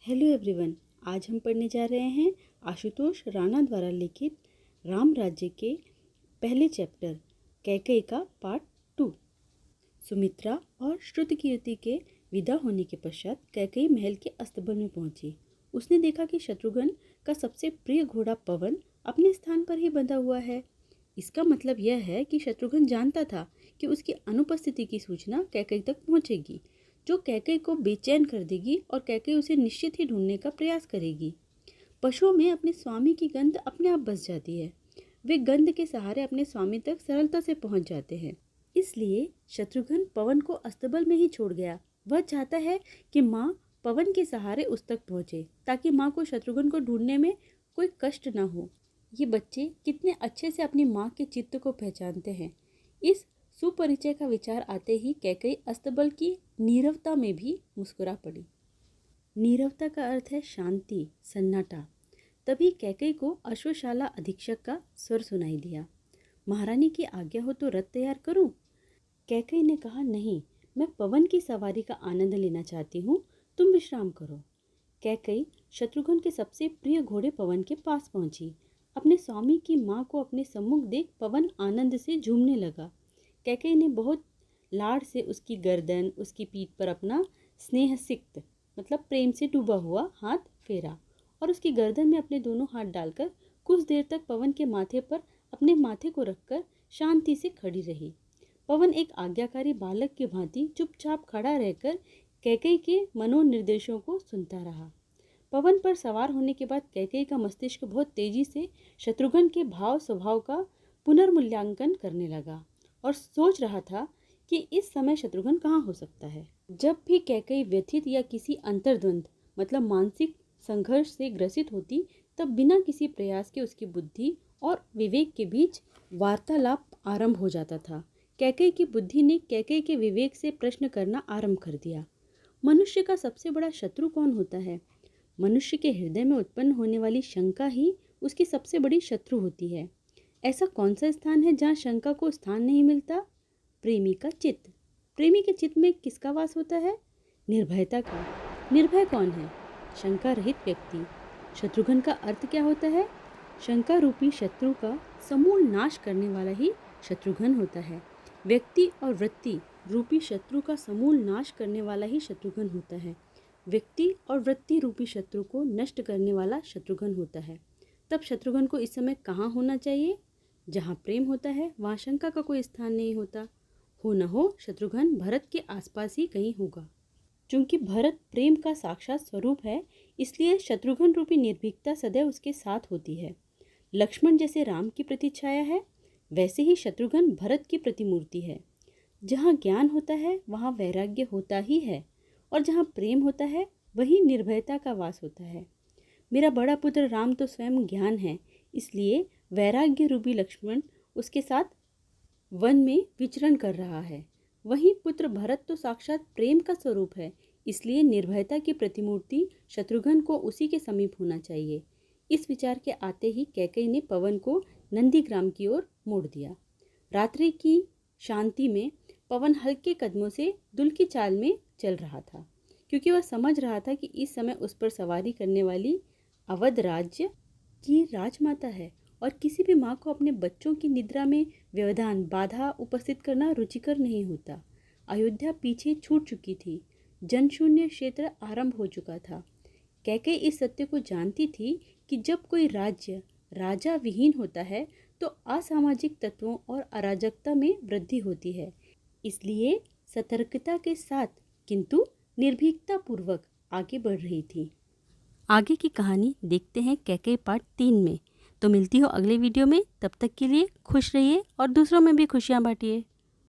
Hello everyone. आज हम पढ़ने जा रहे हैं आशुतोष राणा द्वारा लिखित राम राज्य के पहले चैप्टर कैकेयी का पार्ट 2। सुमित्रा और श्रुतकीर्ति के विदा होने के पश्चात कैकेयी महल के अस्तबल में पहुंची। उसने देखा कि शत्रुघ्न का सबसे प्रिय घोड़ा पवन अपने स्थान पर ही बंधा हुआ है। इसका मतलब यह है कि शत्रुघ्न जानता था कि उसकी अनुपस्थिति की सूचना कैकेयी तक पहुंचेगी, जो कैकेयी को बेचैन कर देगी और कैकेयी उसे निश्चित ही ढूंढने का प्रयास करेगी। पशुओं में अपने स्वामी की गंध अपने आप बस जाती है। वे गंध के सहारे अपने स्वामी तक सरलता से पहुंच जाते हैं। इसलिए शत्रुघ्न पवन को अस्तबल में ही छोड़ गया। वह चाहता है कि माँ पवन के सहारे उस तक पहुंचे, ताकि माँ को शत्रुघ्न को ढूंढने में कोई कष्ट न हो। ये बच्चे कितने अच्छे से अपनी माँ के चित्त को पहचानते हैं। इस सुपरिचय का विचार आते ही कैकेयी अस्तबल की नीरवता में भी मुस्कुरा पड़ी। नीरवता का अर्थ है शांति, सन्नाटा। तभी कैकेयी को अश्वशाला अधीक्षक का स्वर सुनाई दिया। महारानी की आज्ञा हो तो रथ तैयार करूं? कैकेयी ने कहा, नहीं, मैं पवन की सवारी का आनंद लेना चाहती हूँ, तुम विश्राम करो। कैकेयी शत्रुघ्न के सबसे प्रिय घोड़े पवन के पास पहुंची। अपने स्वामी की माँ को अपने सम्मुख देख पवन आनंद से झूमने लगा। कैकेयी ने बहुत लाड़ से उसकी गर्दन, उसकी पीठ पर अपना स्नेहसिक्त मतलब प्रेम से डूबा हुआ हाथ फेरा और उसकी गर्दन में अपने दोनों हाथ डालकर कुछ देर तक पवन के माथे पर अपने माथे को रखकर शांति से खड़ी रही। पवन एक आज्ञाकारी बालक की भांति चुपचाप खड़ा रहकर कैकेयी के मनोनिर्देशों को सुनता रहा। पवन पर सवार होने के बाद कैकेयी का मस्तिष्क बहुत तेजी से शत्रुघ्न के भाव स्वभाव का पुनर्मूल्यांकन करने लगा और सोच रहा था कि इस समय शत्रुघ्न कहाँ हो सकता है। जब भी कैकेयी व्यथित या किसी अंतर्द्वंद मतलब मानसिक संघर्ष से ग्रसित होती, तब बिना किसी प्रयास के उसकी बुद्धि और विवेक के बीच वार्तालाप आरंभ हो जाता था। कैकेयी की बुद्धि ने कैकेयी के विवेक से प्रश्न करना आरंभ कर दिया। मनुष्य का सबसे बड़ा शत्रु कौन होता है? मनुष्य के हृदय में उत्पन्न होने वाली शंका ही उसकी सबसे बड़ी शत्रु होती है। ऐसा कौन सा स्थान है जहाँ शंका को स्थान नहीं मिलता? प्रेमी का चित्त। प्रेमी के चित्त में किसका वास होता है? निर्भयता का। निर्भय कौन है? शंका रहित व्यक्ति। शत्रुघ्न का अर्थ क्या होता है? शंका रूपी शत्रु का समूल नाश करने वाला ही शत्रुघ्न होता है। व्यक्ति और वृत्ति रूपी शत्रु का समूल नाश करने वाला ही शत्रुघ्न होता है। व्यक्ति और वृत्ति रूपी शत्रु को नष्ट करने वाला शत्रुघ्न होता है। तब शत्रुघ्न को इस समय कहाँ होना चाहिए? जहाँ प्रेम होता है वहाँ शंका का कोई स्थान नहीं होता। हो न हो शत्रुघ्न भरत के आसपास ही कहीं होगा। चूंकि भरत प्रेम का साक्षात स्वरूप है, इसलिए शत्रुघ्न रूपी निर्भीकता सदैव उसके साथ होती है। लक्ष्मण जैसे राम की प्रतिछाया है, वैसे ही शत्रुघ्न भरत की प्रतिमूर्ति है। जहाँ ज्ञान होता है वहाँ वैराग्य होता ही है, और जहाँ प्रेम होता है वही निर्भयता का वास होता है। मेरा बड़ा पुत्र राम तो स्वयं ज्ञान है, इसलिए वैराग्य रूपी लक्ष्मण उसके साथ वन में विचरण कर रहा है। वहीं पुत्र भरत तो साक्षात प्रेम का स्वरूप है, इसलिए निर्भयता की प्रतिमूर्ति शत्रुघ्न को उसी के समीप होना चाहिए। इस विचार के आते ही कैकेयी ने पवन को नंदीग्राम की ओर मोड़ दिया। रात्रि की शांति में पवन हल्के कदमों से दुल की चाल में चल रहा था, क्योंकि वह समझ रहा था कि इस समय उस पर सवारी करने वाली अवध राज्य की राजमाता है और किसी भी माँ को अपने बच्चों की निद्रा में व्यवधान बाधा उपस्थित करना रुचिकर नहीं होता। अयोध्या पीछे छूट चुकी थी, जनशून्य क्षेत्र आरंभ हो चुका था। कैकेयी इस सत्य को जानती थी कि जब कोई राज्य राजा विहीन होता है तो असामाजिक तत्वों और अराजकता में वृद्धि होती है। इसलिए सतर्कता के साथ किंतु निर्भीकता पूर्वक आगे बढ़ रही थी। आगे की कहानी देखते हैं कैकेयी पार्ट 3 में। तो मिलती हो अगले वीडियो में। तब तक के लिए खुश रहिए और दूसरों में भी खुशियाँ बांटिए।